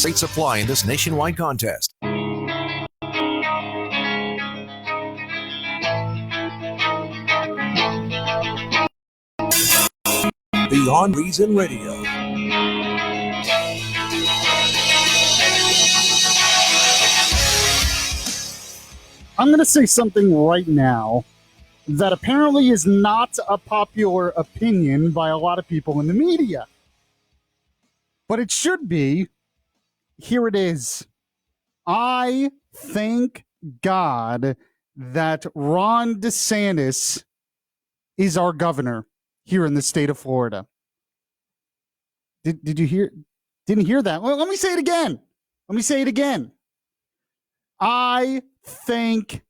States apply in this nationwide contest. Beyond Reason Radio. I'm going to say something right now that apparently is not a popular opinion by a lot of people in the media. But it should be. Here it is. I thank God that Ron DeSantis is our governor here in the state of Florida. Did you hear? Didn't hear that? Well, let me say it again. I thank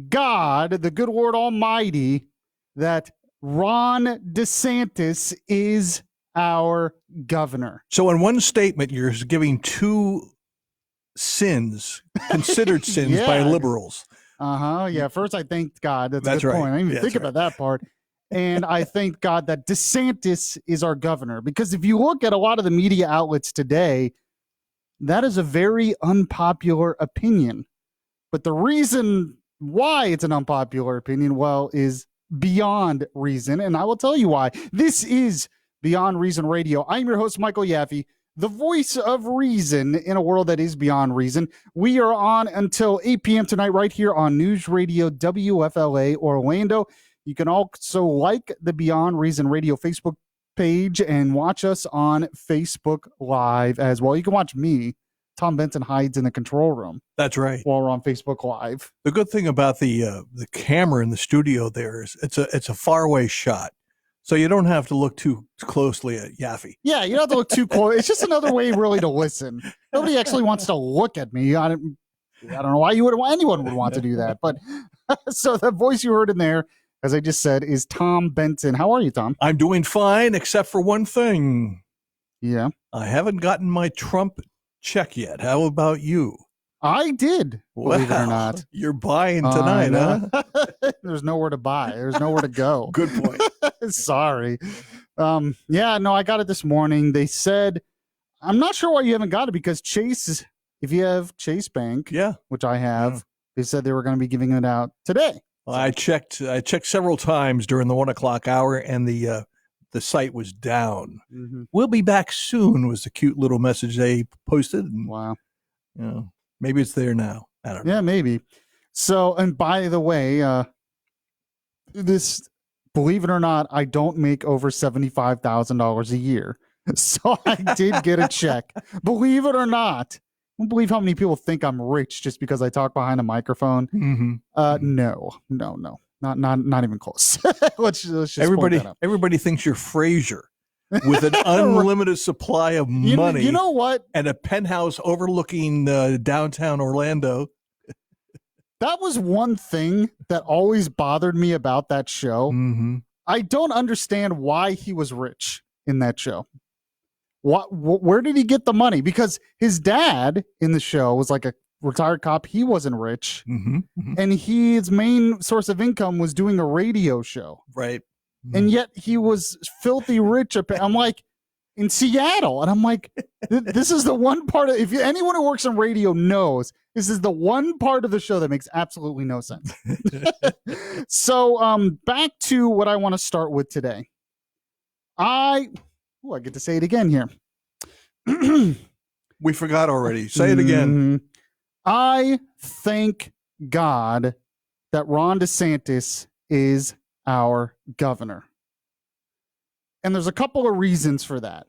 God, the good Lord Almighty, that Ron DeSantis is our governor. So in one statement, you're giving two sins, considered sins by liberals. Yeah, first I thanked God. That's a good right. point. I didn't even think about that part. And I thank God that DeSantis is our governor. Because if you look at a lot of the media outlets today, that is a very unpopular opinion. But the reason why it's an unpopular opinion, well, is beyond reason. And I will tell you why. This is Beyond Reason Radio. I'm your host, Michael Yaffee, the voice of reason in a world that is beyond reason. We are on until 8 p.m. tonight right here on News Radio WFLA Orlando. You can also like the Beyond Reason Radio Facebook page and watch us on Facebook Live as well. You can watch me. Tom Benson hides in the control room. That's right. While we're on Facebook Live. The good thing about the camera in the studio there is it's a faraway shot, so you don't have to look too closely at Yaffee. Yeah, you don't have to look too close. It's just another way, really, to listen. Nobody actually wants to look at me. I don't know why anyone would want to do that. But so the voice you heard in there, as I just said, is Tom Benson. How are you, Tom? I'm doing fine, except for one thing. Yeah, I haven't gotten my Trump check yet. How about you? I did, believe it or not. You're buying tonight, huh? There's nowhere to buy. There's nowhere to go. Good point. Sorry. Yeah, no, I got it this morning. They said, I'm not sure why you haven't got it, because Chase, if you have Chase Bank, which I have, they said they were going to be giving it out today. Well, I checked several times during the 1 o'clock hour, and the site was down. Mm-hmm. We'll be back soon was the cute little message they posted. And, wow. Maybe it's there now. I don't know. Yeah, maybe. So, and by the way, this, believe it or not, I don't make over $75,000 a year. So I did get a check. Believe it or not. I don't believe how many people think I'm rich just because I talk behind a microphone. Mm-hmm. No. Not even close. Let's just everybody thinks you're Frasier with an unlimited supply of money. You know what? And a penthouse overlooking downtown Orlando. That was one thing that always bothered me about that show. Mm-hmm. I don't understand why he was rich in that show. Where did he get the money? Because his dad in the show was like a retired cop. He wasn't rich. Mm-hmm. Mm-hmm. And his main source of income was doing a radio show. Right. Mm-hmm. And yet he was filthy rich. I'm like, in Seattle. And I'm like, this is the one part of, if anyone who works in radio knows, this is the one part of the show that makes absolutely no sense. So back to what I want to start with today. I get to say it again here. We forgot already. Say it again. I thank God that Ron DeSantis is our governor. And there's a couple of reasons for that.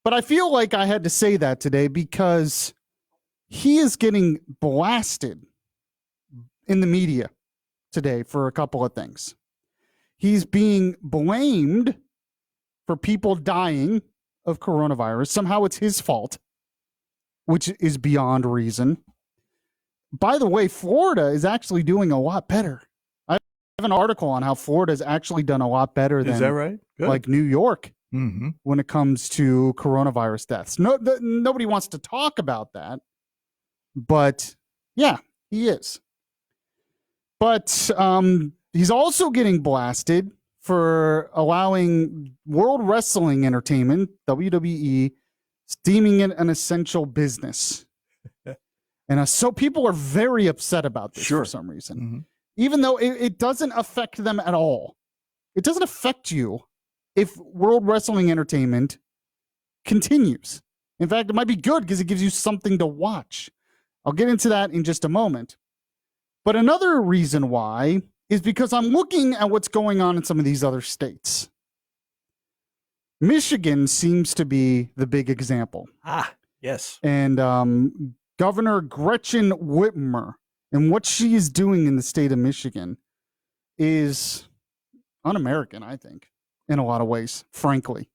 But I feel like I had to say that today because he is getting blasted in the media today for a couple of things. He's being blamed for people dying of coronavirus. Somehow it's his fault, which is beyond reason. By the way, Florida is actually doing a lot better. I have an article on how Florida has actually done a lot better than, is that right? Good. Like New York, mm-hmm. when it comes to coronavirus deaths. Nobody wants to talk about that, but yeah, he is. But he's also getting blasted for allowing World Wrestling Entertainment, WWE, deeming it an essential business. And so people are very upset about this for some reason, even though it doesn't affect them at all. It doesn't affect you if World Wrestling Entertainment continues. In fact, it might be good because it gives you something to watch. I'll get into that in just a moment. But another reason why is because I'm looking at what's going on in some of these other states. Michigan seems to be the big example. Yes. And Governor Gretchen Whitmer and what she is doing in the state of Michigan is un-American, I think, in a lot of ways, frankly.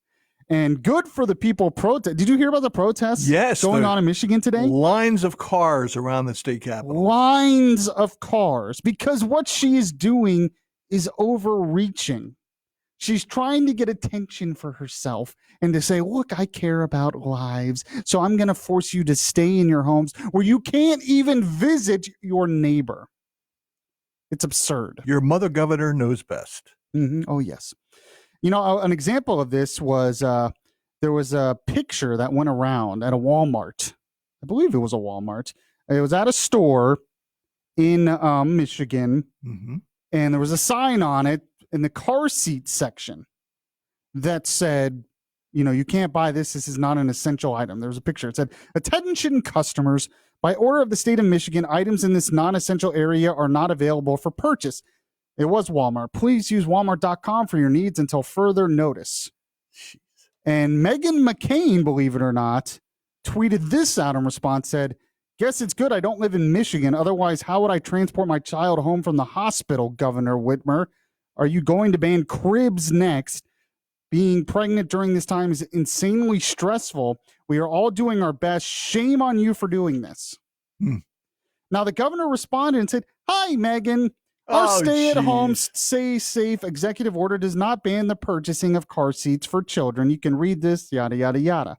And good for the people protest. Did you hear about the protests going on in Michigan today? Lines of cars around the state capitol. Lines of cars, because what she is doing is overreaching. She's trying to get attention for herself and to say, look, I care about lives, so I'm going to force you to stay in your homes where you can't even visit your neighbor. It's absurd. Your mother governor knows best. Oh, yes. You know, an example of this was there was a picture that went around at a Walmart. I believe it was a Walmart. It was at a store in Michigan, and there was a sign on it in the car seat section that said, you know, you can't buy this. This is not an essential item. There was a picture. It said, attention customers, by order of the state of Michigan, items in this non-essential area are not available for purchase. It was Walmart. Please use walmart.com for your needs until further notice. Jeez. And Meghan McCain, believe it or not, tweeted this out in response, said, guess it's good I don't live in Michigan. Otherwise, how would I transport my child home from the hospital, Governor Whitmer? Are you going to ban cribs next? Being pregnant during this time is insanely stressful. We are all doing our best. Shame on you for doing this. Now, the governor responded and said, hi, Meghan. Our stay-at-home, stay safe executive order does not ban the purchasing of car seats for children. You can read this, yada, yada, yada.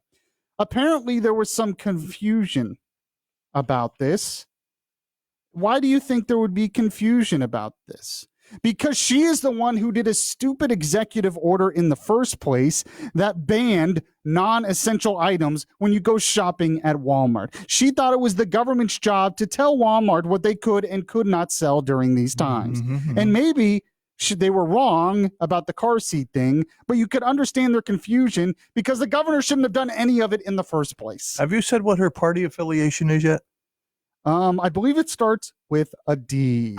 Apparently, there was some confusion about this. Why do you think there would be confusion about this? Because she is the one who did a stupid executive order in the first place that banned non-essential items when you go shopping at Walmart. She thought it was the government's job to tell Walmart what they could and could not sell during these times. And maybe they were wrong about the car seat thing, but you could understand their confusion because the governor shouldn't have done any of it in the first place. Have you said what her party affiliation is yet? I believe it starts with a D.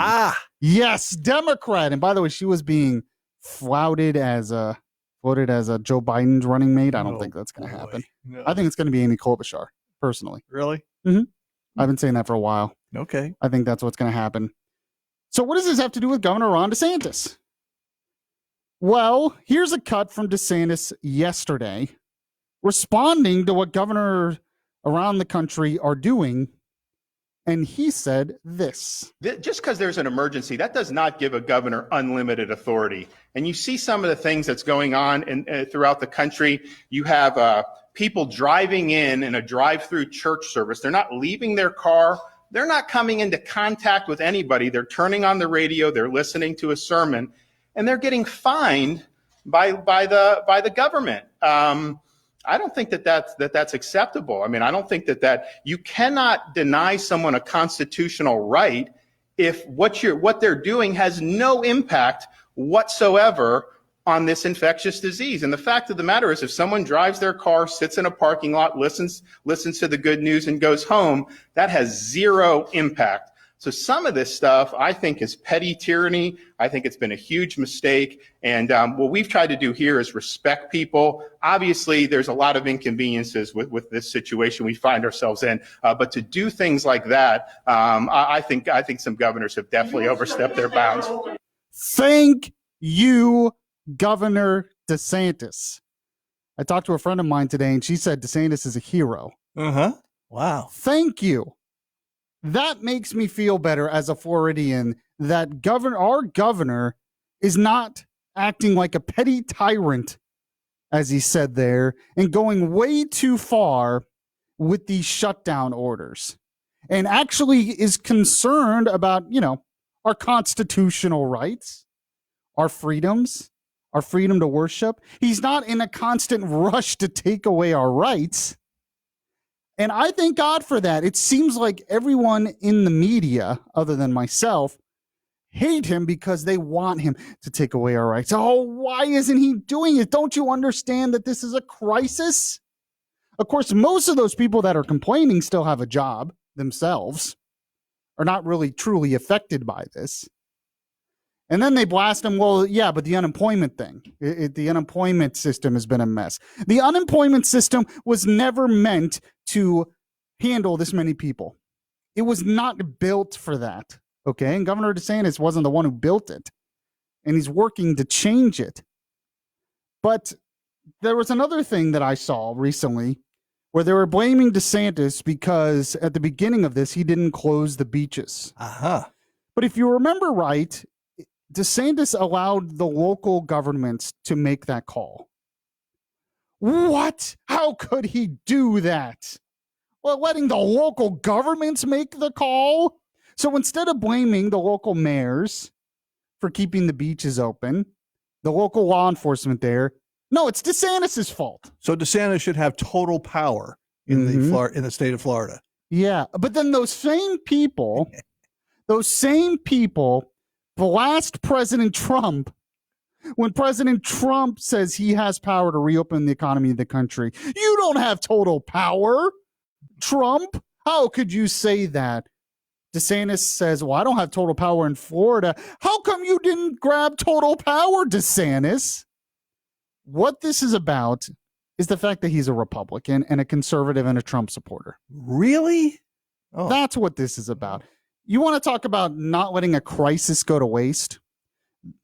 Yes, Democrat. And by the way, she was being floated as a Joe Biden's running mate. I don't think that's going to happen. No. I think it's going to be Amy Klobuchar, personally. Really? I've been saying that for a while. Okay. I think that's what's going to happen. So what does this have to do with Governor Ron DeSantis? Well, here's a cut from DeSantis yesterday, responding to what governors around the country are doing. And he said this. Just because there's an emergency, that does not give a governor unlimited authority. And you see some of the things that's going on throughout the country. You have people driving in a drive-through church service. They're not leaving their car. They're not coming into contact with anybody. They're turning on the radio. They're listening to a sermon, and they're getting fined by the government. I don't think that's acceptable. I mean, I don't think that you cannot deny someone a constitutional right if what they're doing has no impact whatsoever on this infectious disease. And the fact of the matter is, if someone drives their car, sits in a parking lot, listens to the good news and goes home, that has zero impact. So some of this stuff, I think, is petty tyranny. I think it's been a huge mistake. And what we've tried to do here is respect people. Obviously, there's a lot of inconveniences with this situation we find ourselves in. But to do things like that, I think some governors have definitely overstepped their bounds. Thank you, Governor DeSantis. I talked to a friend of mine today, and she said DeSantis is a hero. Wow. Thank you. That makes me feel better as a Floridian that our governor is not acting like a petty tyrant, as he said there, and going way too far with these shutdown orders, and actually is concerned about, our constitutional rights, our freedoms, our freedom to worship. He's not in a constant rush to take away our rights. And I thank God for that. It seems like everyone in the media, other than myself, hate him because they want him to take away our rights. Oh, why isn't he doing it? Don't you understand that this is a crisis? Of course, most of those people that are complaining still have a job themselves, are not really truly affected by this. And then they blast him, well, yeah, but the unemployment thing, the unemployment system has been a mess. The unemployment system was never meant to handle this many people. It was not built for that, okay? And Governor DeSantis wasn't the one who built it, and he's working to change it. But there was another thing that I saw recently where they were blaming DeSantis because at the beginning of this, he didn't close the beaches. But if you remember right, DeSantis allowed the local governments to make that call. What? How could he do that? Well, letting the local governments make the call? So instead of blaming the local mayors for keeping the beaches open, the local law enforcement there, no, it's DeSantis' fault. So DeSantis should have total power in the state of Florida. Yeah, but then those same people blast President Trump when President Trump says he has power to reopen the economy of the country. You don't have total power, Trump. How could you say that? DeSantis says, well, I don't have total power in Florida. How come you didn't grab total power, DeSantis? What this is about is the fact that he's a Republican and a conservative and a Trump supporter. Really? Oh. That's what this is about. You want to talk about not letting a crisis go to waste?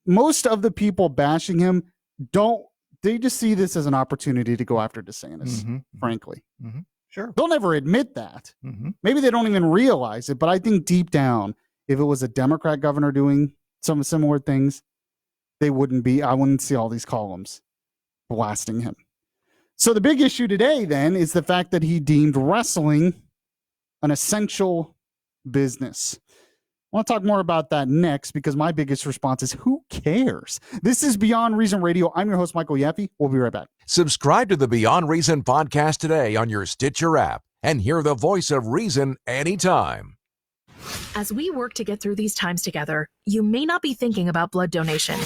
Most of the people bashing him they just see this as an opportunity to go after DeSantis, frankly. Sure. They'll never admit that. Maybe they don't even realize it, but I think deep down, if it was a Democrat governor doing some similar things, I wouldn't see all these columns blasting him. So the big issue today then is the fact that he deemed wrestling an essential business. I want to talk more about that next because my biggest response is who cares? This is Beyond Reason Radio. I'm your host, Michael Yaffee. We'll be right back. Subscribe to the Beyond Reason podcast today on your Stitcher app and hear the voice of reason anytime. As we work to get through these times together, you may not be thinking about blood donation,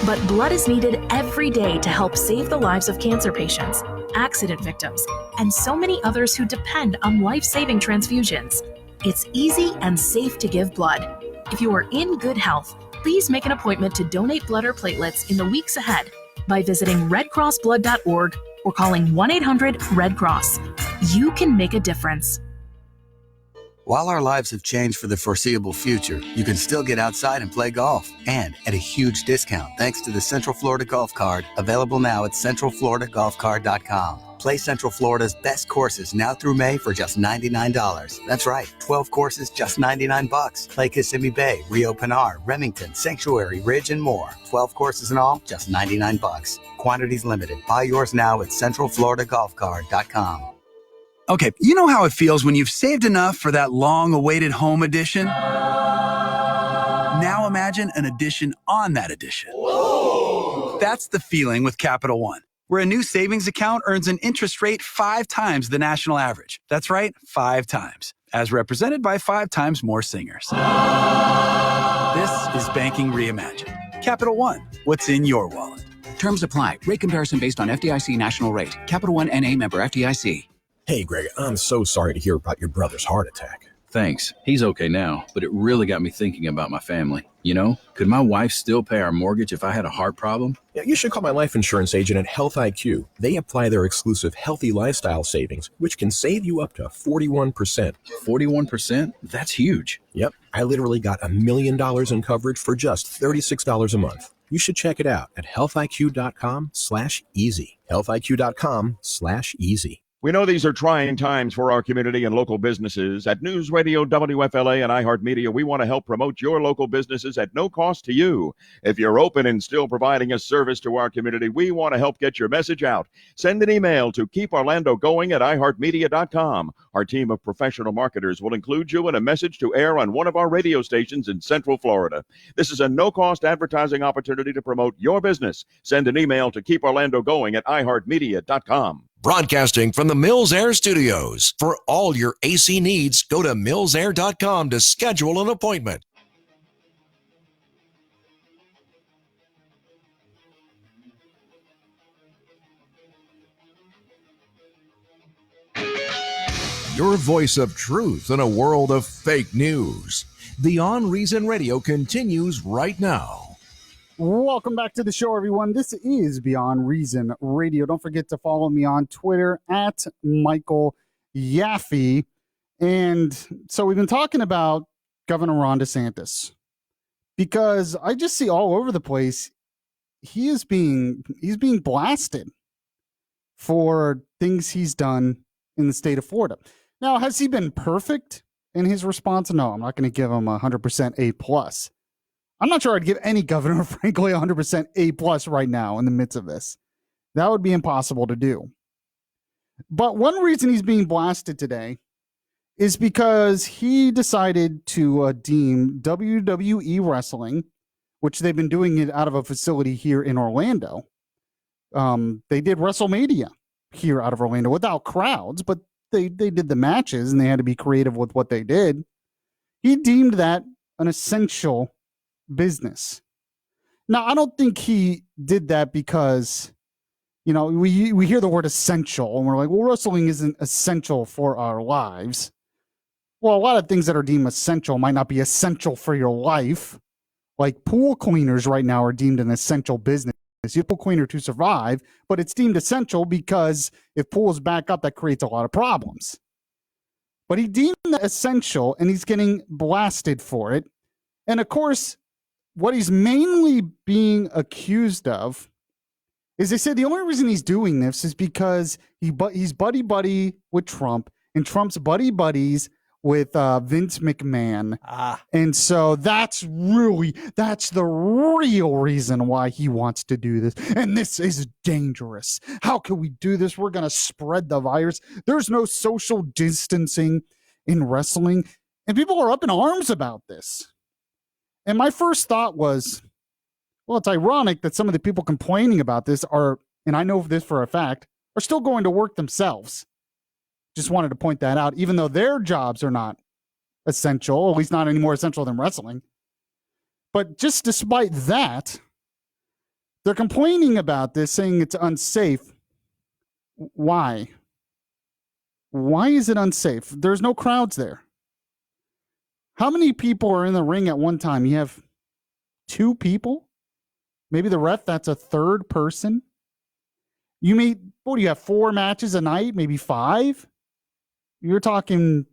but blood is needed every day to help save the lives of cancer patients, accident victims, and so many others who depend on life-saving transfusions. It's easy and safe to give blood. If you are in good health, please make an appointment to donate blood or platelets in the weeks ahead by visiting redcrossblood.org or calling 1-800-RED-CROSS. You can make a difference. While our lives have changed for the foreseeable future, you can still get outside and play golf, and at a huge discount thanks to the Central Florida Golf Card, available now at centralfloridagolfcard.com. Play Central Florida's best courses now through May for just $99. That's right, 12 courses, just $99. Play Kissimmee Bay, Rio Pinar, Remington, Sanctuary, Ridge, and more. 12 courses in all, just $99. Quantities limited. Buy yours now at centralfloridagolfcard.com. Okay, you know how it feels when you've saved enough for that long-awaited home edition? Now imagine an addition on that addition. Whoa. That's the feeling with Capital One, where a new savings account earns an interest rate 5 times the national average. That's right, 5 times, as represented by 5 times more singers. This is Banking Reimagined. Capital One, what's in your wallet? Terms apply. Rate comparison based on FDIC national rate. Capital One NA member FDIC. Hey, Greg, I'm so sorry to hear about your brother's heart attack. Thanks. He's okay now, but it really got me thinking about my family. You know, could my wife still pay our mortgage if I had a heart problem? Yeah, you should call my life insurance agent at Health IQ. They apply their exclusive healthy lifestyle savings, which can save you up to 41%. 41%? That's huge. Yep. I literally got $1 million in coverage for just $36 a month. You should check it out at healthiq.com/easy. healthiq.com/easy. We know these are trying times for our community and local businesses. At News Radio WFLA and iHeartMedia, we want to help promote your local businesses at no cost to you. If you're open and still providing a service to our community, we want to help get your message out. Send an email to keeporlandogoing@iheartmedia.com. Our team of professional marketers will include you in a message to air on one of our radio stations in Central Florida. This is a no-cost advertising opportunity to promote your business. Send an email to keeporlandogoing@iheartmedia.com. Broadcasting from the Mills Air Studios. For all your AC needs, go to millsair.com to schedule an appointment. Your voice of truth in a world of fake news. Beyond Reason Radio continues right now. Welcome back to the show, everyone. This is Beyond Reason Radio. Don't forget to follow me on Twitter at Michael Yaffee. And so we've been talking about Governor Ron DeSantis because I just see all over the place he's being blasted for things he's done in the state of Florida. Now, has he been perfect in his response? No, I'm not going to give him 100% A+. I'm not sure I'd give any governor, frankly, 100% A+ right now in the midst of this. That would be impossible to do. But one reason he's being blasted today is because he decided to deem WWE wrestling, which they've been doing it out of a facility here in Orlando. They did WrestleMania here out of Orlando without crowds, but they did the matches and they had to be creative with what they did. He deemed that an essential business. Now, I don't think he did that because, we hear the word essential and we're like, well, wrestling isn't essential for our lives. Well, a lot of things that are deemed essential might not be essential for your life. Like pool cleaners right now are deemed an essential business. You have a pool cleaner to survive, but it's deemed essential because if pools back up, that creates a lot of problems. But he deemed that essential and he's getting blasted for it. And of course, what he's mainly being accused of is they said the only reason he's doing this is because he's buddy-buddy with Trump, and Trump's buddies with Vince McMahon. And so that's the real reason why he wants to do this. And this is dangerous. How can we do this? We're going to spread the virus. There's no social distancing in wrestling. And people are up in arms about this. And my first thought was, well, it's ironic that some of the people complaining about this are, and I know this for a fact, are still going to work themselves. Just wanted to point that out, even though their jobs are not essential, at least not any more essential than wrestling. But just despite that, they're complaining about this, saying it's unsafe. Why? Why is it unsafe? There's no crowds there. How many people are in the ring at one time? You have 2 people? Maybe the ref, that's a third person. You have 4 matches a night? Maybe 5? You're talking,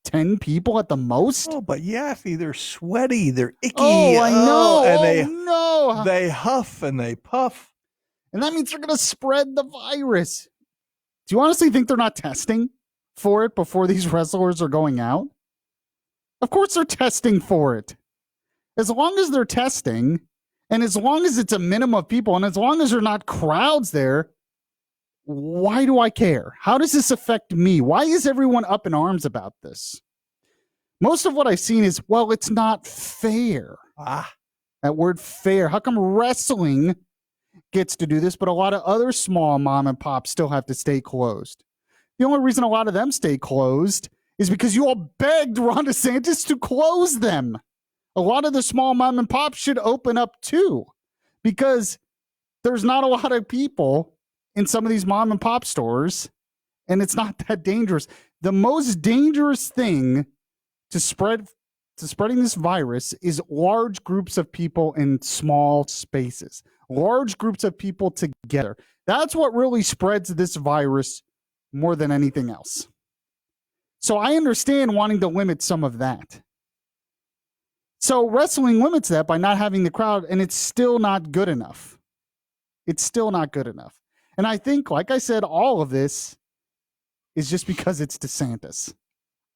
10 people at the most? Oh, but Yaffee, they're sweaty, they're icky. Oh, I know. And they huff and they puff. And that means they're going to spread the virus. Do you honestly think they're not testing for it before these wrestlers are going out? Of course they're testing for it. As long as they're testing, and as long as it's a minimum of people, and as long as there are not crowds there, why do I care? How does this affect me? Why is everyone up in arms about this? Most of what I've seen is, well, it's not fair. That word fair. How come wrestling gets to do this, but a lot of other small mom and pops still have to stay closed? The only reason a lot of them stay closed is because you all begged Ron DeSantis to close them. A lot of the small mom and pop should open up too, because there's not a lot of people in some of these mom and pop stores, and it's not that dangerous. The most dangerous thing to spreading this virus is large groups of people in small spaces, large groups of people together. That's what really spreads this virus more than anything else. So I understand wanting to limit some of that. So wrestling limits that by not having the crowd, and it's still not good enough. It's still not good enough. And I think, like I said, all of this is just because it's DeSantis.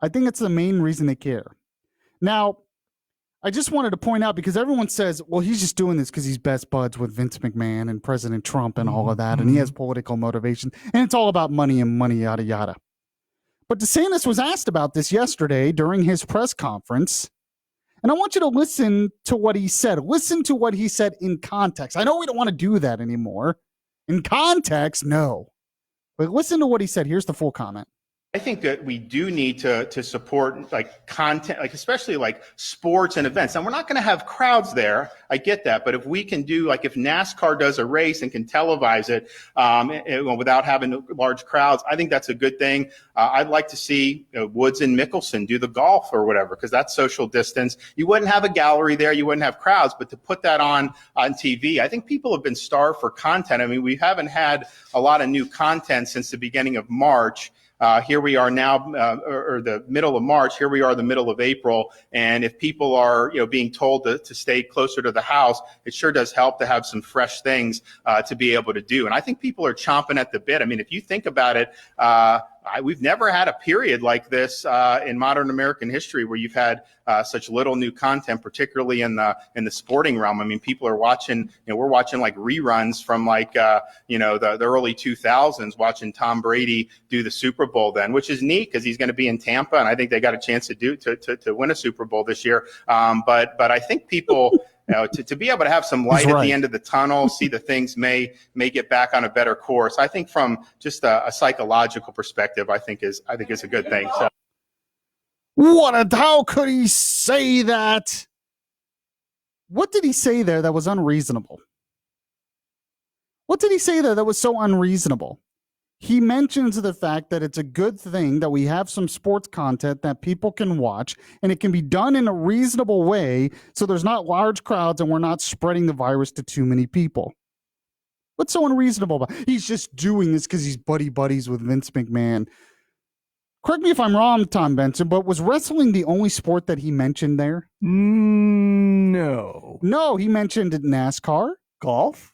I think it's the main reason they care. Now, I just wanted to point out, because everyone says, well, he's just doing this because he's best buds with Vince McMahon and President Trump and all of that, and he has political motivation, and it's all about money and money, yada, yada. But DeSantis was asked about this yesterday during his press conference, and I want you to listen to what he said. Listen to what he said in context. I know we don't want to do that anymore. In context, no. But listen to what he said. Here's the full comment. I think that we do need to support like content, like especially like sports and events. And we're not going to have crowds there. I get that. But if we can do, like if NASCAR does a race and can televise it without having large crowds, I think that's a good thing. I'd like to see Woods and Mickelson do the golf or whatever, because that's social distance. You wouldn't have a gallery there. You wouldn't have crowds. But to put that on TV, I think people have been starved for content. I mean, we haven't had a lot of new content since the beginning of March. Here we are now, or the middle of March. Here we are, the middle of April. And if people are, being told to stay closer to the house, it sure does help to have some fresh things to be able to do. And I think people are chomping at the bit. I mean, if you think about it, we've never had a period like this in modern American history where you've had such little new content, particularly in the sporting realm. I mean, people are watching. We're watching like reruns from like the early 2000s, watching Tom Brady do the Super Bowl then, which is neat because he's going to be in Tampa, and I think they got a chance to win a Super Bowl this year. But I think people. To be able to have some light at the end of the tunnel, see the things may get back on a better course. I think from just a psychological perspective, I think is a good thing. So, how could he say that? What did he say there that was unreasonable? What did he say there that was so unreasonable? He mentions the fact that it's a good thing that we have some sports content that people can watch, and it can be done in a reasonable way so there's not large crowds and we're not spreading the virus to too many people. What's so unreasonable about it? He's just doing this because he's buddies with Vince McMahon. Correct me if I'm wrong, Tom Benson, but was wrestling the only sport that he mentioned there? No. No, he mentioned NASCAR. Golf.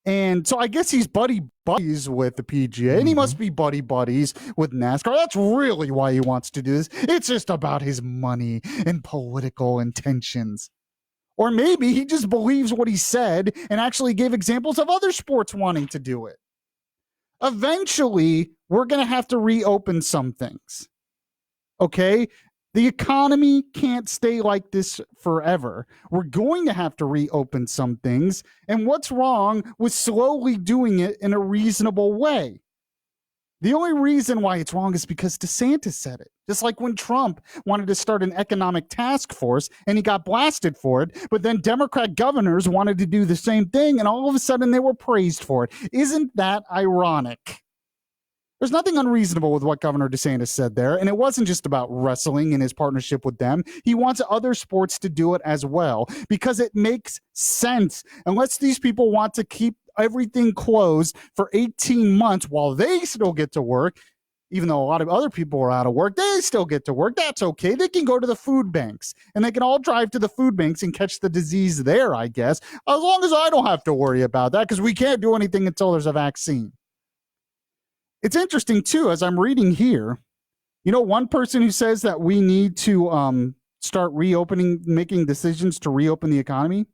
And so I guess he's buddies with the PGA, and he must be buddies with NASCAR. That's really why he wants to do this. It's just about his money and political intentions. Or maybe he just believes what he said and actually gave examples of other sports wanting to do it. Eventually, we're going to have to reopen some things. Okay? The economy can't stay like this forever. We're going to have to reopen some things. And what's wrong with slowly doing it in a reasonable way? The only reason why it's wrong is because DeSantis said it. Just like when Trump wanted to start an economic task force and he got blasted for it, but then Democrat governors wanted to do the same thing and all of a sudden they were praised for it. Isn't that ironic? There's nothing unreasonable with what Governor DeSantis said there, and it wasn't just about wrestling and his partnership with them. He wants other sports to do it as well because it makes sense. Unless these people want to keep everything closed for 18 months while they still get to work, even though a lot of other people are out of work, they still get to work. That's okay. They can go to the food banks, and they can all drive to the food banks and catch the disease there, I guess, as long as I don't have to worry about that because we can't do anything until there's a vaccine. It's interesting, too, as I'm reading here, one person who says that we need to start making decisions to reopen the economy,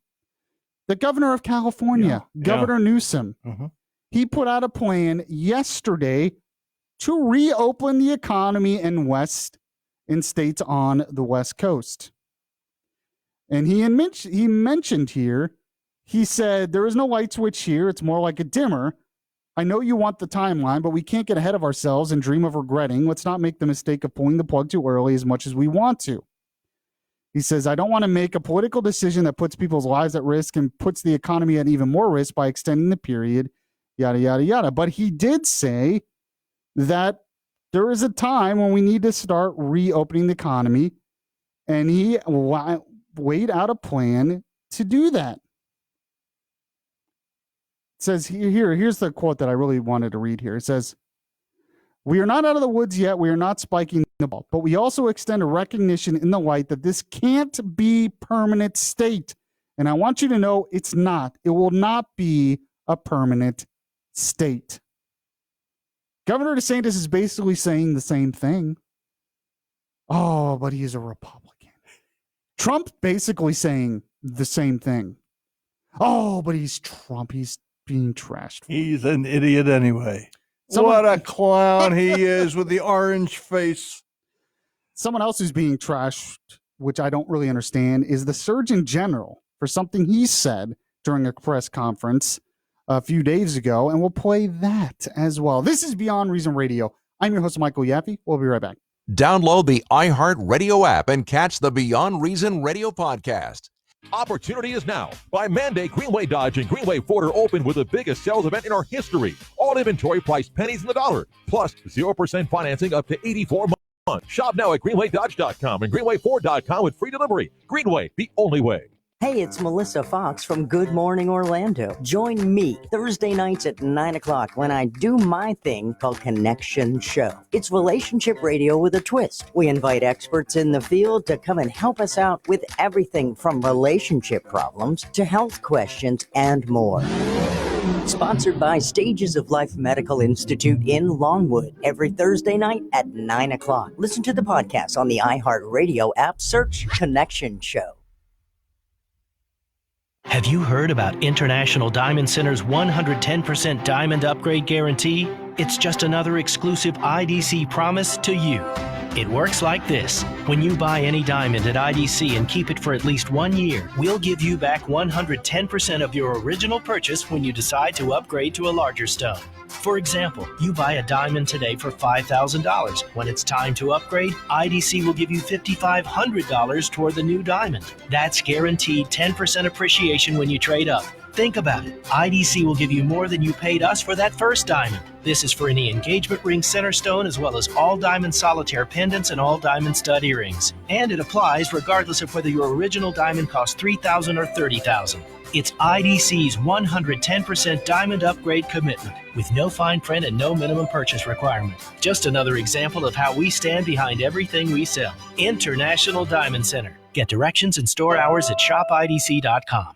the governor of California, Governor Newsom. Mm-hmm. He put out a plan yesterday to reopen the economy in states on the West Coast. And he mentioned here, he said, there is no light switch here. It's more like a dimmer. I know you want the timeline, but we can't get ahead of ourselves and dream of regretting. Let's not make the mistake of pulling the plug too early as much as we want to. He says, I don't want to make a political decision that puts people's lives at risk and puts the economy at even more risk by extending the period, yada, yada, yada. But he did say that there is a time when we need to start reopening the economy, and he laid out a plan to do that. It says here's the quote that I really wanted to read here. It says, we are not out of the woods yet. We are not spiking the ball, but we also extend a recognition in the light that this can't be permanent state. And I want you to know it's not. It will not be a permanent state. Governor DeSantis is basically saying the same thing. Oh, but he's a Republican. Trump basically saying the same thing. Oh, but he's Trump. He's being trashed. He's an idiot anyway. What a clown he is with the orange face. Someone else who's being trashed, which I don't really understand, is the Surgeon General for something he said during a press conference a few days ago, and we'll play that as well. This is Beyond Reason Radio. I'm your host, Michael Yaffee. We'll be right back. Download the iHeart Radio app and catch the Beyond Reason Radio podcast. Opportunity is now. By mandate, Greenway Dodge and Greenway Ford are open with the biggest sales event in our history. All inventory priced pennies in the dollar, plus 0% financing up to 84 months. Shop now at GreenwayDodge.com and GreenwayFord.com with free delivery. Greenway, the only way. Hey, it's Melissa Fox from Good Morning Orlando. Join me Thursday nights at 9 o'clock when I do my thing called Connection Show. It's relationship radio with a twist. We invite experts in the field to come and help us out with everything from relationship problems to health questions and more. Sponsored by Stages of Life Medical Institute in Longwood. Every Thursday night at 9 o'clock. Listen to the podcast on the iHeartRadio app. Search Connection Show. Have you heard about International Diamond Center's 110% diamond upgrade guarantee? It's just another exclusive IDC promise to you. It works like this. When you buy any diamond at IDC and keep it for at least 1 year, we'll give you back 110% of your original purchase when you decide to upgrade to a larger stone. For example, you buy a diamond today for $5,000. When it's time to upgrade, IDC will give you $5,500 toward the new diamond. That's guaranteed 10% appreciation when you trade up. Think about it. IDC will give you more than you paid us for that first diamond. This is for any engagement ring center stone, as well as all diamond solitaire pendants and all diamond stud earrings. And it applies regardless of whether your original diamond cost $3,000 or $30,000. It's IDC's 110% diamond upgrade commitment, with no fine print and no minimum purchase requirement. Just another example of how we stand behind everything we sell. International Diamond Center. Get directions and store hours at shopidc.com.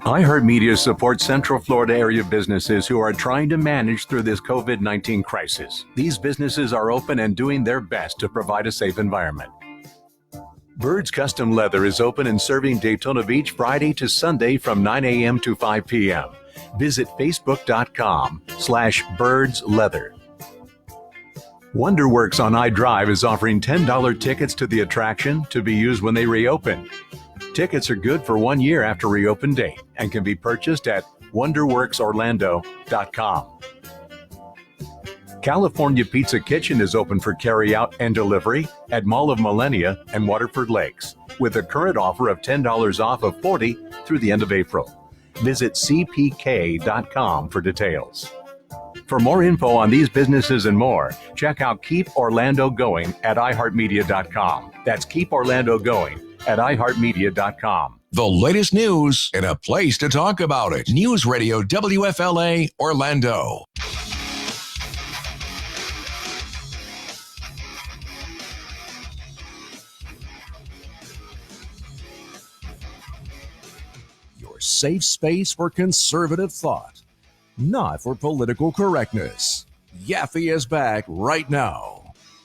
iHeartMedia supports Central Florida area businesses who are trying to manage through this COVID-19 crisis. These businesses are open and doing their best to provide a safe environment. Birds Custom Leather is open and serving Daytona Beach Friday to Sunday from 9 a.m. to 5 p.m. Visit facebook.com/birdsleather. WonderWorks on iDrive is offering $10 tickets to the attraction to be used when they reopen. Tickets are good for 1 year after reopen date and can be purchased at wonderworksorlando.com. California Pizza Kitchen is open for carry-out and delivery at Mall of Millenia and Waterford Lakes, with a current offer of $10 off of $40 through the end of April. Visit cpk.com for details. For more info on these businesses and more, check out Keep Orlando Going at iHeartMedia.com. That's Keep Orlando Going at iHeartMedia.com. The latest news and a place to talk about it. News Radio WFLA Orlando. Your safe space for conservative thought, not for political correctness. Yaffee is back right now.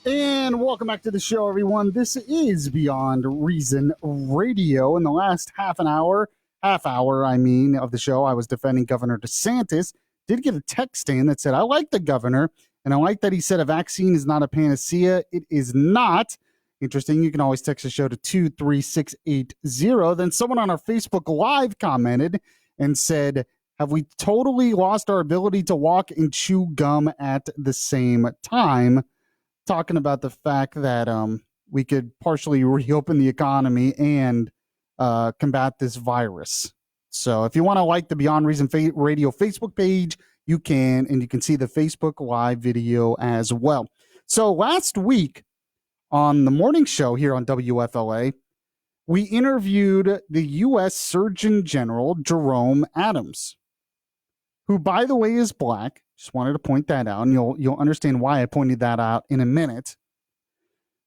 And welcome back to the show, everyone. This is Beyond Reason Radio. In the last half hour, of the show, I was defending Governor DeSantis. Did get a text in that said, I like the governor, and I like that he said a vaccine is not a panacea. It is not. Interesting. You can always text the show to 23680. Then someone on our Facebook Live commented and said, have we totally lost our ability to walk and chew gum at the same time? Talking about the fact that we could partially reopen the economy and combat this virus. So if you want to like the Beyond Reason Radio Facebook page, you can, and you can see the Facebook Live video as well. So last week on the morning show here on WFLA, we interviewed the U.S. Surgeon General Jerome Adams, who, by the way, is black. Just wanted to point that out, and you'll understand why I pointed that out in a minute.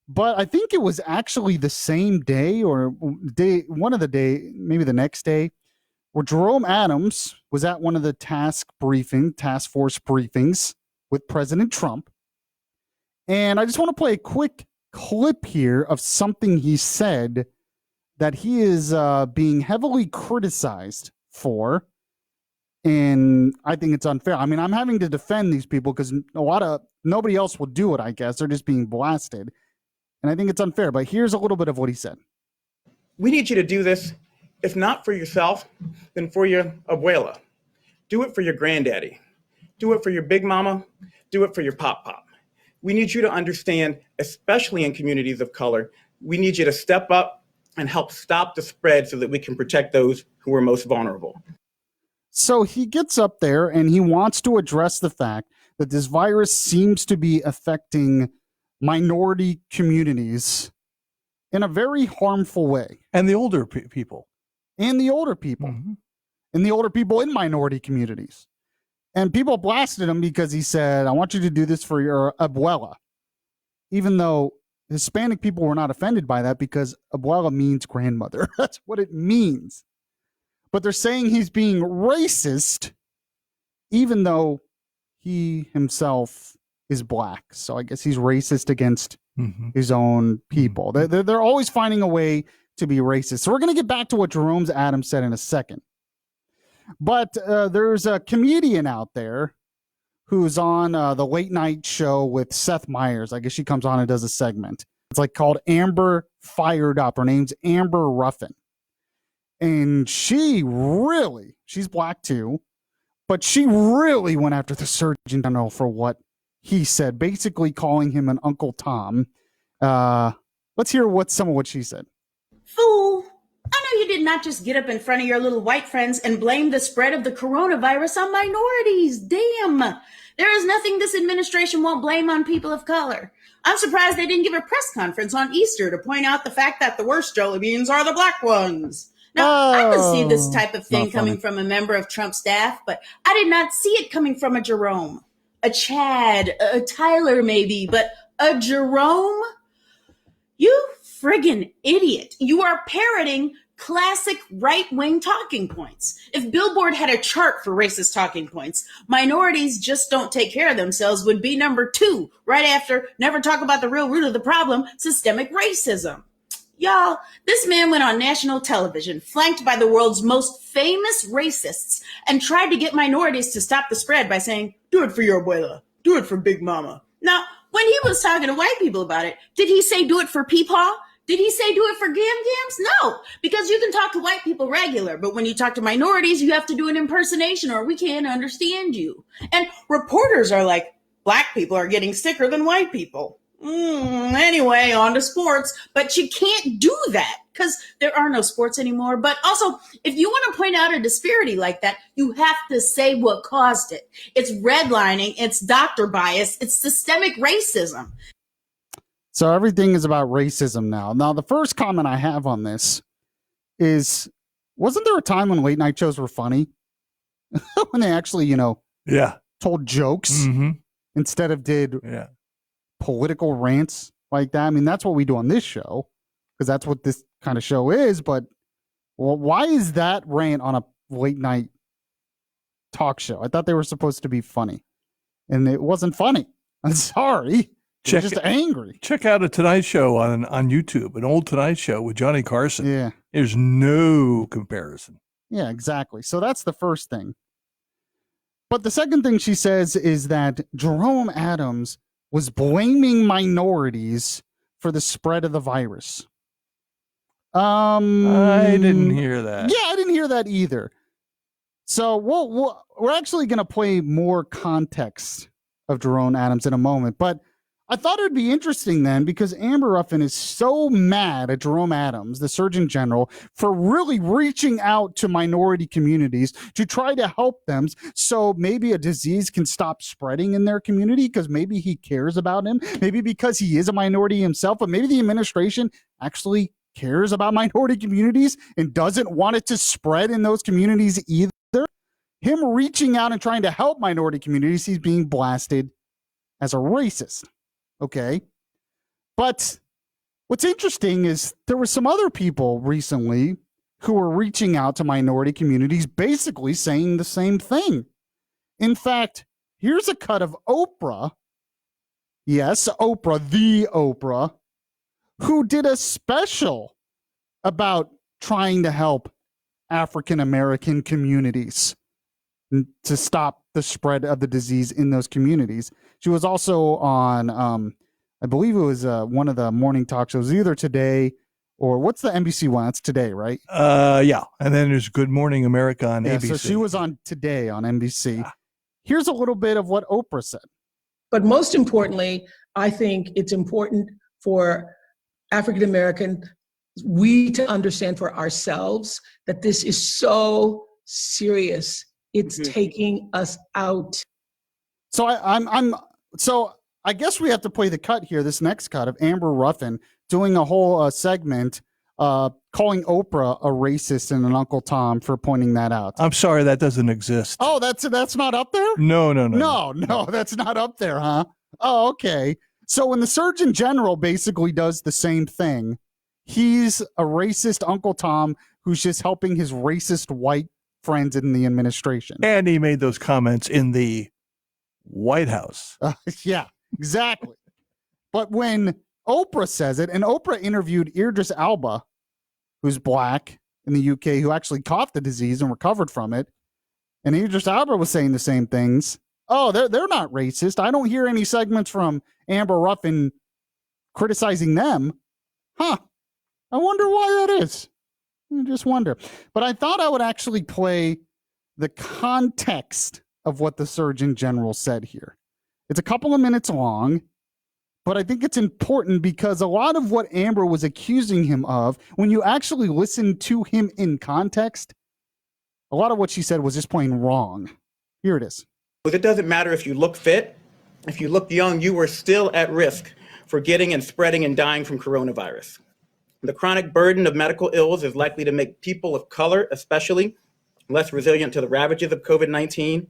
But I think it was actually the same day or one of the day, maybe the next day, where Jerome Adams was at one of the task force briefings with President Trump. And I just want to play a quick clip here of something he said that he is being heavily criticized for. And I think it's unfair. I mean, I'm having to defend these people because nobody else will do it, I guess. They're just being blasted. And I think it's unfair. But here's a little bit of what he said. We need you to do this, if not for yourself, then for your abuela. Do it for your granddaddy. Do it for your big mama. Do it for your pop. We need you to understand, especially in communities of color, we need you to step up and help stop the spread so that we can protect those who are most vulnerable. So he gets up there and he wants to address the fact that this virus seems to be affecting minority communities in a very harmful way. And the older people. And the older people. Mm-hmm. And the older people in minority communities. And people blasted him because he said, I want you to do this for your abuela. Even though Hispanic people were not offended by that because abuela means grandmother. That's what it means. But they're saying he's being racist, even though he himself is black. So I guess he's racist against his own people. They're always finding a way to be racist. So we're going to get back to what Jerome Adams said in a second. But there's a comedian out there who's on the late night show with Seth Meyers. I guess she comes on and does a segment. It's like called Amber Fired Up. Her name's Amber Ruffin. And she's black too, but she really went after the Surgeon General for what he said, basically calling him an Uncle Tom. Let's hear some of what she said. Fool, I know you did not just get up in front of your little white friends and blame the spread of the coronavirus on minorities. Damn. There is nothing this administration won't blame on people of color. I'm surprised they didn't give a press conference on Easter to point out the fact that the worst jelly beans are the black ones. Now, I could see this type of thing coming from a member of Trump's staff, but I did not see it coming from a Jerome, a Chad, a Tyler maybe, but a Jerome? You friggin' idiot. You are parroting classic right-wing talking points. If Billboard had a chart for racist talking points, minorities just don't take care of themselves would be number 2, right after never talk about the real root of the problem, systemic racism. Y'all, this man went on national television, flanked by the world's most famous racists, and tried to get minorities to stop the spread by saying, do it for your abuela, do it for Big Mama. Now, when he was talking to white people about it, did he say do it for Peepaw? Did he say do it for Gam-Gams? No, because you can talk to white people regular, but when you talk to minorities, you have to do an impersonation or we can't understand you. And reporters are like, black people are getting sicker than white people. Anyway, on to sports, but you can't do that because there are no sports anymore. But also, if you want to point out a disparity like that, you have to say what caused it. It's redlining, it's doctor bias, it's systemic racism. So everything is about racism now. Now, the first comment I have on this is, wasn't there a time when late night shows were funny? When they actually, told jokes instead of did political rants like that. I mean, that's what we do on this show because that's what this kind of show is. But why is that rant on a late night talk show? I thought they were supposed to be funny, and it wasn't funny. I'm sorry. They're just angry. Check out a Tonight Show on YouTube, an old Tonight Show with Johnny Carson. Yeah. There's no comparison. Yeah, exactly. So that's the first thing. But the second thing she says is that Jerome Adams was blaming minorities for the spread of the virus. I didn't hear that. Yeah, I didn't hear that either. So we're actually going to play more context of Jerome Adams in a moment. But I thought it would be interesting then because Amber Ruffin is so mad at Jerome Adams, the Surgeon General, for really reaching out to minority communities to try to help them so maybe a disease can stop spreading in their community because maybe he cares about him, maybe because he is a minority himself, but maybe the administration actually cares about minority communities and doesn't want it to spread in those communities either. Him reaching out and trying to help minority communities, he's being blasted as a racist. Okay. But what's interesting is there were some other people recently who were reaching out to minority communities, basically saying the same thing. In fact, here's a cut of Oprah. Yes, Oprah, the Oprah, who did a special about trying to help African-American communities to stop the spread of the disease in those communities. She was also on, I believe it was one of the morning talk shows, either Today Or what's the NBC one? That's Today, right? Yeah. And then there's Good Morning America on ABC. So she was on Today on NBC. Here's a little bit of what Oprah said. But most importantly, I think it's important for African American, we to understand for ourselves that this is so serious. It's taking us out. So I guess we have to play the cut here, this next cut of Amber Ruffin doing a whole segment calling Oprah a racist and an Uncle Tom for pointing that out. I'm sorry, that doesn't exist. Oh, that's not up there? No, that's not up there, huh? Oh, okay. So when the Surgeon General basically does the same thing, he's a racist Uncle Tom who's just helping his racist white friends in the administration. And he made those comments in the White House. Yeah, exactly. But when Oprah says it, and Oprah interviewed Idris Elba, who's black in the UK, who actually caught the disease and recovered from it, and Idris Elba was saying the same things. Oh, they're not racist. I don't hear any segments from Amber Ruffin criticizing them. Huh. I wonder why that is. I just wonder. But I thought I would actually play the context of what the Surgeon General said here. It's a couple of minutes long, but I think it's important because a lot of what Amber was accusing him of, when you actually listen to him in context, a lot of what she said was just plain wrong. Here it is. It doesn't matter if you look fit, if you look young, you are still at risk for getting and spreading and dying from coronavirus. The chronic burden of medical ills is likely to make people of color, especially, less resilient to the ravages of COVID-19,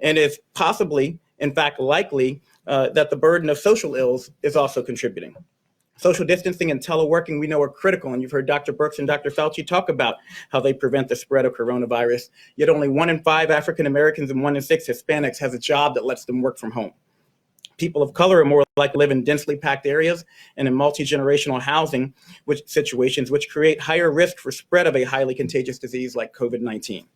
and is possibly, in fact, likely that the burden of social ills is also contributing. Social distancing and teleworking, we know, are critical, and you've heard Dr. Birx and Dr. Fauci talk about how they prevent the spread of coronavirus, yet only 1 in 5 African Americans and 1 in 6 Hispanics has a job that lets them work from home. People of color are more likely to live in densely packed areas and in multi-generational housing situations, which create higher risk for spread of a highly contagious disease like COVID-19.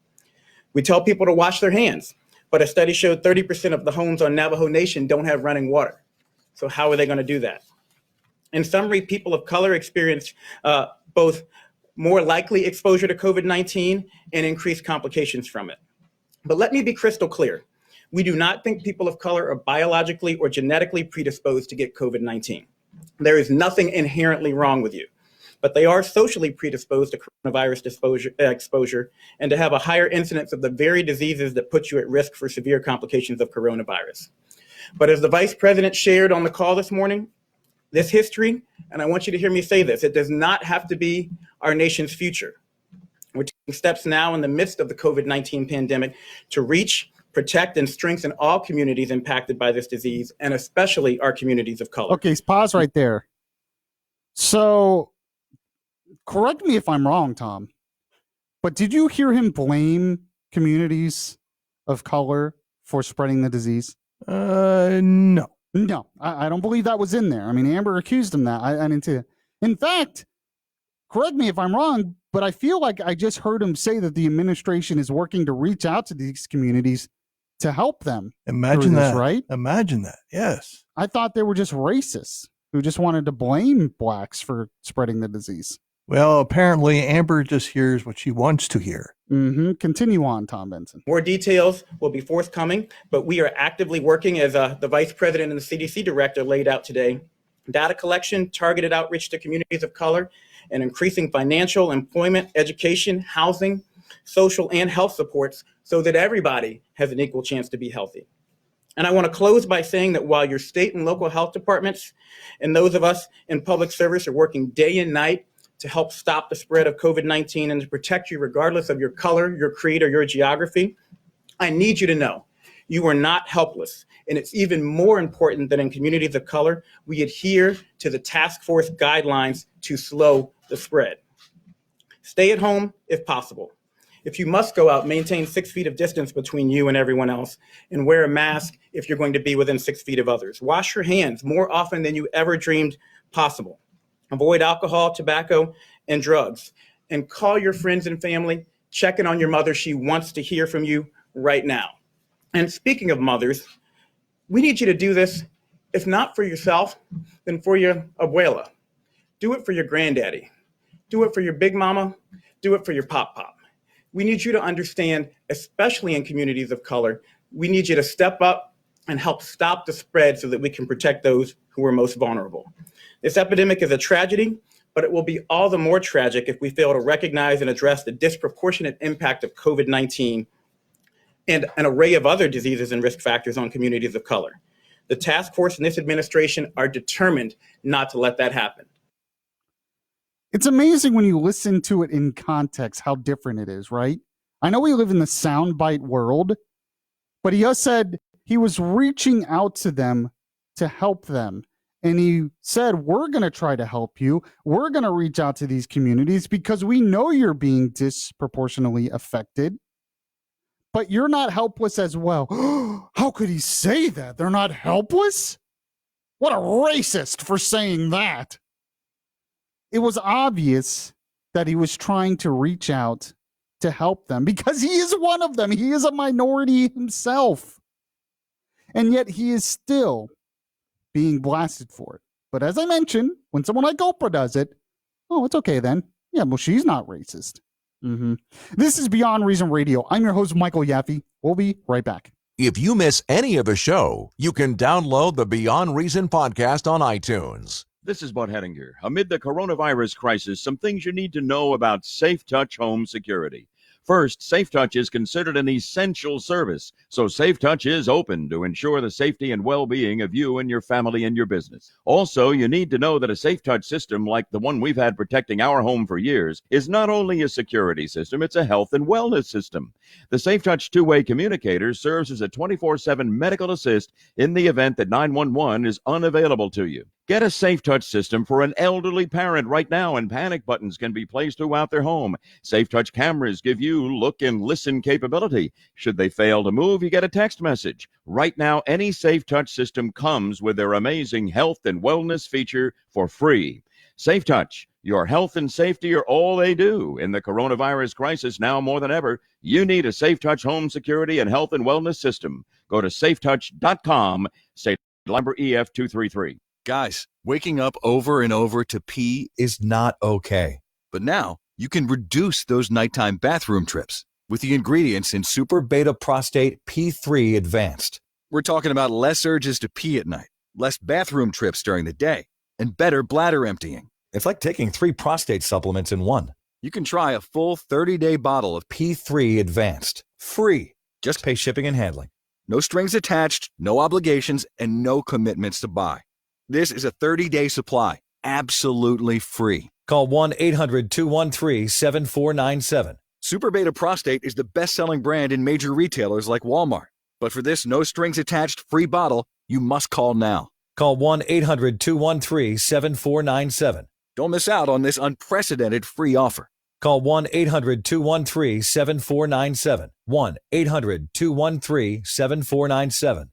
We tell people to wash their hands, but a study showed 30% of the homes on Navajo Nation don't have running water. So how are they going to do that? In summary, people of color experience both more likely exposure to COVID-19 and increased complications from it. But let me be crystal clear. We do not think people of color are biologically or genetically predisposed to get COVID-19. There is nothing inherently wrong with you, but they are socially predisposed to coronavirus exposure and to have a higher incidence of the very diseases that put you at risk for severe complications of coronavirus. But as the vice president shared on the call this morning, this history, and I want you to hear me say this, it does not have to be our nation's future. We're taking steps now in the midst of the COVID-19 pandemic to reach, protect, and strengthen all communities impacted by this disease, and especially our communities of color. Okay, pause right there. So, correct me if I'm wrong, Tom, but did you hear him blame communities of color for spreading the disease? No. No, I don't believe that was in there. I mean, Amber accused him that. I didn't see that. In fact, correct me if I'm wrong, but I feel like I just heard him say that the administration is working to reach out to these communities to help them. Imagine that, right? Imagine that, yes. I thought they were just racists who just wanted to blame blacks for spreading the disease. Well, apparently Amber just hears what she wants to hear. Mm-hmm. Continue on, Tom Benson. More details will be forthcoming, but we are actively working, as the vice president and the CDC director laid out today, data collection, targeted outreach to communities of color, and increasing financial, employment, education, housing, social, and health supports so that everybody has an equal chance to be healthy. And I want to close by saying that while your state and local health departments and those of us in public service are working day and night to help stop the spread of COVID-19 and to protect you regardless of your color, your creed, or your geography, I need you to know you are not helpless. And it's even more important that in communities of color, we adhere to the task force guidelines to slow the spread. Stay at home if possible. If you must go out, maintain 6 feet of distance between you and everyone else, and wear a mask if you're going to be within 6 feet of others. Wash your hands more often than you ever dreamed possible. Avoid alcohol, tobacco, and drugs. And call your friends and family. Check in on your mother. She wants to hear from you right now. And speaking of mothers, we need you to do this, if not for yourself, then for your abuela. Do it for your granddaddy. Do it for your big mama. Do it for your pop pop. We need you to understand, especially in communities of color, we need you to step up and help stop the spread so that we can protect those who are most vulnerable. This epidemic is a tragedy, but it will be all the more tragic if we fail to recognize and address the disproportionate impact of COVID-19 and an array of other diseases and risk factors on communities of color. The task force and this administration are determined not to let that happen. It's amazing when you listen to it in context how different it is, right? I know we live in the soundbite world, but he just said he was reaching out to them to help them. And he said, we're going to try to help you. We're going to reach out to these communities because we know you're being disproportionately affected. But you're not helpless as well. How could he say that? They're not helpless? What a racist for saying that. It was obvious that he was trying to reach out to help them because he is one of them. He is a minority himself. And yet he is still being blasted for it. But as I mentioned, when someone like Oprah does it, oh, it's okay then. Yeah, well, she's not racist. This is Beyond Reason Radio. I'm your host, Michael Yaffee. We'll be right back. If you miss any of the show, you can download the Beyond Reason podcast on iTunes. This is Bud Hettinger. Amid the coronavirus crisis, some things you need to know about Safe Touch home security. First, Safe Touch is considered an essential service, so Safe Touch is open to ensure the safety and well-being of you and your family and your business. Also, you need to know that a Safe Touch system like the one we've had protecting our home for years is not only a security system, it's a health and wellness system. The Safe Touch two-way communicator serves as a 24/7 medical assist in the event that 911 is unavailable to you. Get a Safe Touch system for an elderly parent right now, and panic buttons can be placed throughout their home. Safe Touch cameras give you look and listen capability. Should they fail to move, you get a text message. Right now, any Safe Touch system comes with their amazing health and wellness feature for free. Safe Touch, your health and safety are all they do. In the coronavirus crisis, now more than ever, you need a Safe Touch home security and health and wellness system. Go to safetouch.com, state number EF233. Guys, waking up over and over to pee is not okay. But now, you can reduce those nighttime bathroom trips with the ingredients in Super Beta Prostate P3 Advanced. We're talking about less urges to pee at night, less bathroom trips during the day, and better bladder emptying. It's like taking 3 prostate supplements in one. You can try a full 30-day bottle of P3 Advanced, free. Just pay shipping and handling. No strings attached, no obligations, and no commitments to buy. This is a 30-day supply, absolutely free. Call 1-800-213-7497. Super Beta Prostate is the best-selling brand in major retailers like Walmart. But for this no-strings-attached free bottle, you must call now. Call 1-800-213-7497. Don't miss out on this unprecedented free offer. Call 1-800-213-7497. 1-800-213-7497.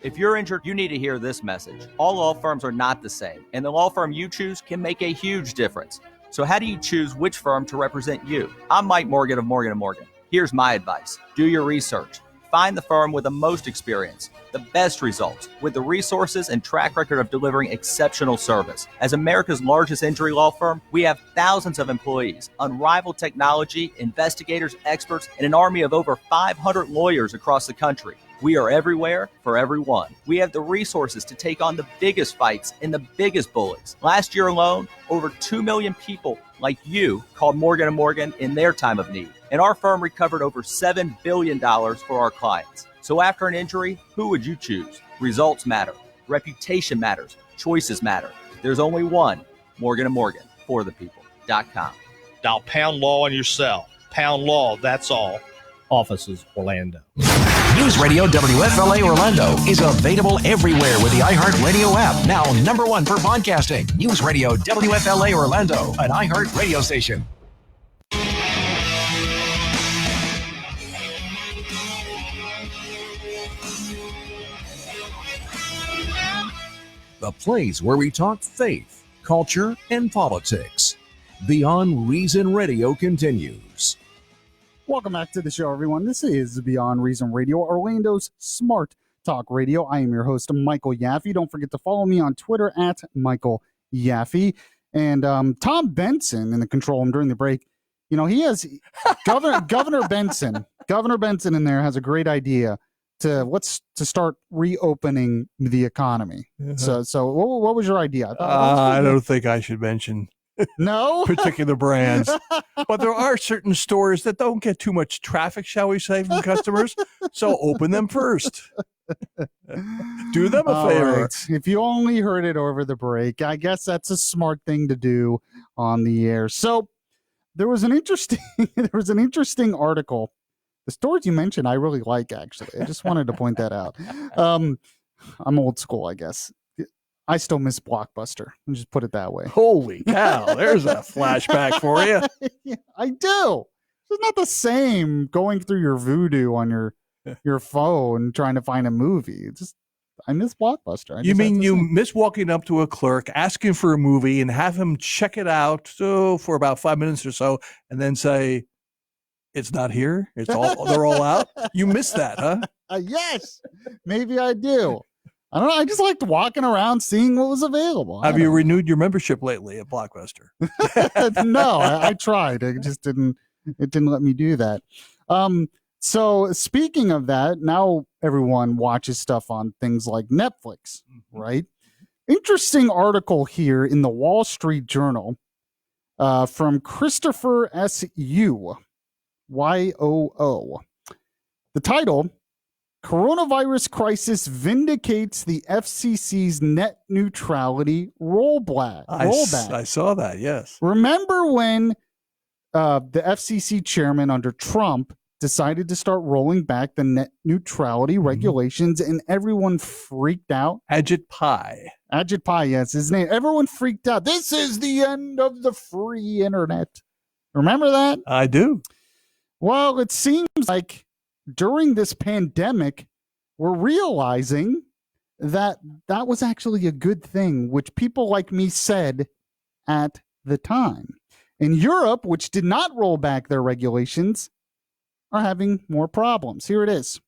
If you're injured, you need to hear this message. All law firms are not the same, and the law firm you choose can make a huge difference. So how do you choose which firm to represent you? I'm Mike Morgan of Morgan & Morgan. Here's my advice. Do your research. Find the firm with the most experience, the best results, with the resources and track record of delivering exceptional service. As America's largest injury law firm, we have thousands of employees, unrivaled technology, investigators, experts, and an army of over 500 lawyers across the country. We are everywhere for everyone. We have the resources to take on the biggest fights and the biggest bullies. Last year alone, over 2 million people like you called Morgan & Morgan in their time of need. And our firm recovered over $7 billion for our clients. So after an injury, who would you choose? Results matter. Reputation matters. Choices matter. There's only one, Morgan & Morgan, for the people.com. Dial pound law on your cell. Pound law, that's all. Offices, Orlando. News Radio WFLA Orlando is available everywhere with the iHeartRadio app. Now #1 for podcasting. News Radio WFLA Orlando, an iHeart radio station. The place where we talk faith, culture, and politics. Beyond Reason Radio continues. Welcome back to the show, everyone. This is Beyond Reason Radio, Orlando's Smart Talk Radio. I am your host, Michael Yaffee. Don't forget to follow me on Twitter at Michael Yaffee. And Tom Benson in the control room during the break, you know, he has Governor Benson in there has a great idea to start reopening the economy. So what was your idea? I don't think I should mention no particular brands, but there are certain stores that don't get too much traffic, shall we say, from customers. So open them first. Do them a favor. Right. If you only heard it over the break, I guess that's a smart thing to do on the air. So there was an interesting article. The stores you mentioned, I really like, actually. I just wanted to point that out. I'm old school, I guess. I still miss Blockbuster. I'll just put it that way. Holy cow. There's a flashback for you. Yeah, I do. It's not the same going through your Vudu on your phone trying to find a movie. I miss Blockbuster. You mean you miss walking up to a clerk, asking for a movie, and have him check it out for about 5 minutes or so, and then say, "It's not here. They're all out." You miss that, huh? Yes, maybe I do. I don't know. I just liked walking around, seeing what was available. Have you renewed your membership lately at Blockbuster? No, I tried. It just didn't. It didn't let me do that. So speaking of that, now everyone watches stuff on things like Netflix, right? Interesting article here in the Wall Street Journal from Christopher S. Yoo. The title, Coronavirus Crisis Vindicates the FCC's Net Neutrality Rollback. I saw that, yes. Remember when the FCC chairman under Trump decided to start rolling back the net neutrality regulations and everyone freaked out? Ajit Pai, yes, his name. Everyone freaked out. This is the end of the free internet. Remember that? I do. Well, it seems like during this pandemic, we're realizing that that was actually a good thing, which people like me said at the time. In Europe, which did not roll back their regulations, are having more problems. Here it is.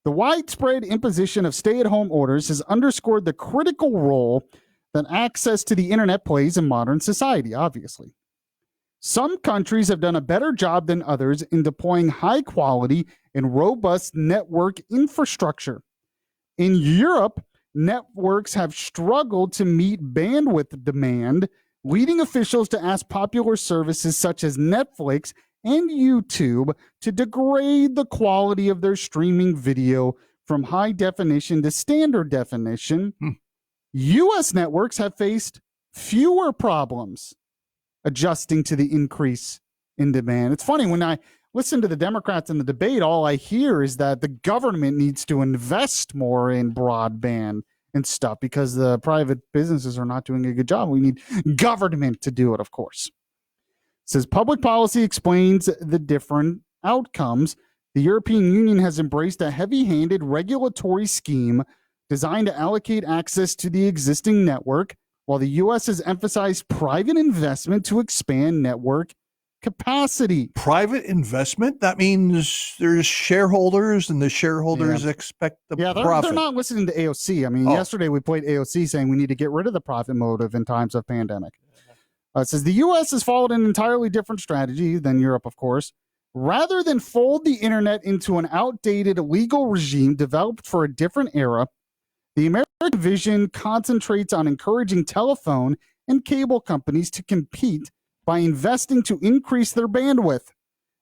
The widespread imposition of stay-at-home orders has underscored the critical role that access to the internet plays in modern society, obviously. Some countries have done a better job than others in deploying high-quality and robust network infrastructure. In Europe, networks have struggled to meet bandwidth demand, leading officials to ask popular services such as Netflix and YouTube to degrade the quality of their streaming video from high definition to standard definition. U.S. networks have faced fewer problems adjusting to the increase in demand. It's funny, when I listen to the Democrats in the debate, all I hear is that the government needs to invest more in broadband and stuff because the private businesses are not doing a good job. We need government to do it, of course. It says public policy explains the different outcomes. The European Union has embraced a heavy-handed regulatory scheme designed to allocate access to the existing network, while the U.S. has emphasized private investment to expand network capacity. Private investment? That means there's shareholders, and the shareholders expect the profit. They're not listening to AOC. I mean, yesterday we played AOC saying we need to get rid of the profit motive in times of pandemic. It says the U.S. has followed an entirely different strategy than Europe, of course. Rather than fold the internet into an outdated legal regime developed for a different era, the American vision concentrates on encouraging telephone and cable companies to compete by investing to increase their bandwidth.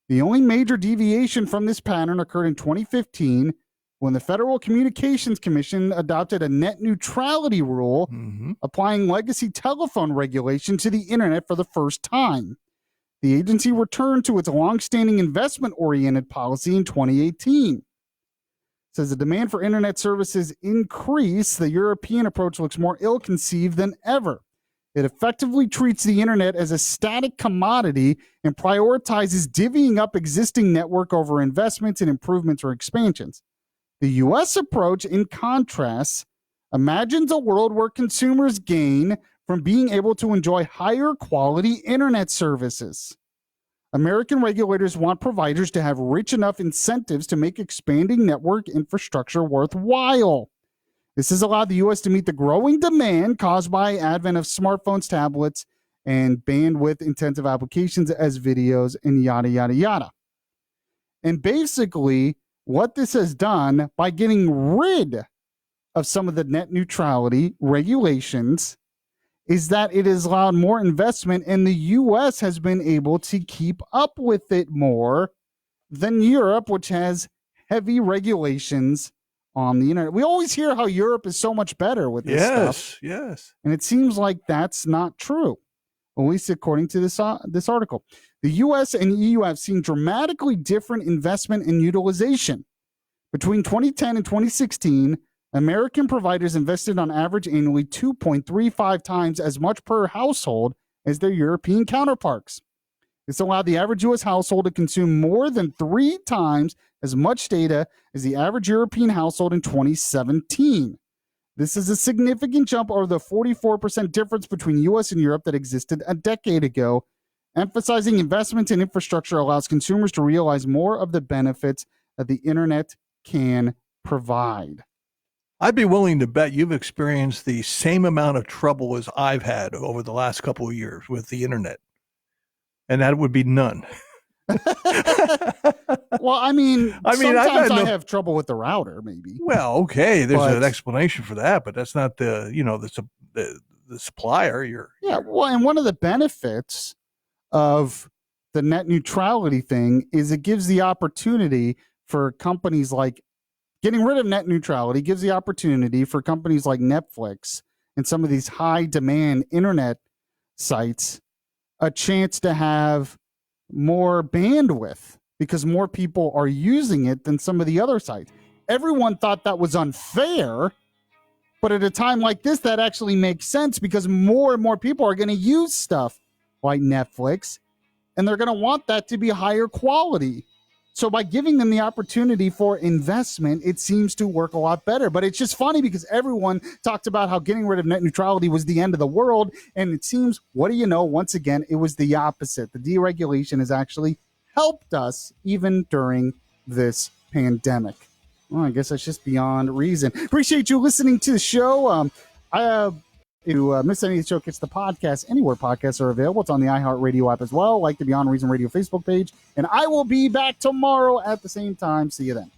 The only major deviation from this pattern occurred in 2015 when the Federal Communications Commission adopted a net neutrality rule, applying legacy telephone regulation to the internet for the first time. The agency returned to its longstanding investment-oriented policy in 2018. It says the demand for internet services increase. The European approach looks more ill-conceived than ever. It effectively treats the internet as a static commodity and prioritizes divvying up existing network over investments and improvements or expansions. The U.S. approach, in contrast, imagines a world where consumers gain from being able to enjoy higher quality internet services. American regulators want providers to have rich enough incentives to make expanding network infrastructure worthwhile. This has allowed the U.S. to meet the growing demand caused by the advent of smartphones, tablets, and bandwidth-intensive applications as videos and yada, yada, yada. And basically, what this has done by getting rid of some of the net neutrality regulations is that it has allowed more investment, and the U.S. has been able to keep up with it more than Europe, which has heavy regulations on the internet. We always hear how Europe is so much better with this stuff. Yes. And it seems like that's not true, at least according to this article. The U.S. and EU have seen dramatically different investment and utilization. Between 2010 and 2016, American providers invested on average annually 2.35 times as much per household as their European counterparts. This allowed the average U.S. household to consume more than 3 times as much data as the average European household in 2017. This is a significant jump over the 44% difference between U.S. and Europe that existed a decade ago. Emphasizing investment in infrastructure allows consumers to realize more of the benefits that the internet can provide. I'd be willing to bet you've experienced the same amount of trouble as I've had over the last couple of years with the internet. And that would be none. Well, I mean sometimes I have trouble with the router, maybe. Well, okay, there's an explanation for that, but that's not the supplier. Yeah, well, and one of the benefits of the net neutrality thing is it gives the opportunity for companies like getting rid of net neutrality gives the opportunity for companies like Netflix and some of these high demand internet sites a chance to have more bandwidth because more people are using it than some of the other sites. Everyone thought that was unfair, but at a time like this, that actually makes sense because more and more people are going to use stuff like Netflix, and they're going to want that to be higher quality. So by giving them the opportunity for investment, it seems to work a lot better. But it's just funny because everyone talked about how getting rid of net neutrality was the end of the world. And it seems, what do you know? Once again, it was the opposite. The deregulation has actually helped us even during this pandemic. Well, I guess that's just beyond reason. Appreciate you listening to the show. If you miss any of the show, catch the podcast anywhere podcasts are available. It's on the iHeartRadio app as well, like the Beyond Reason Radio Facebook page. And I will be back tomorrow at the same time. See you then.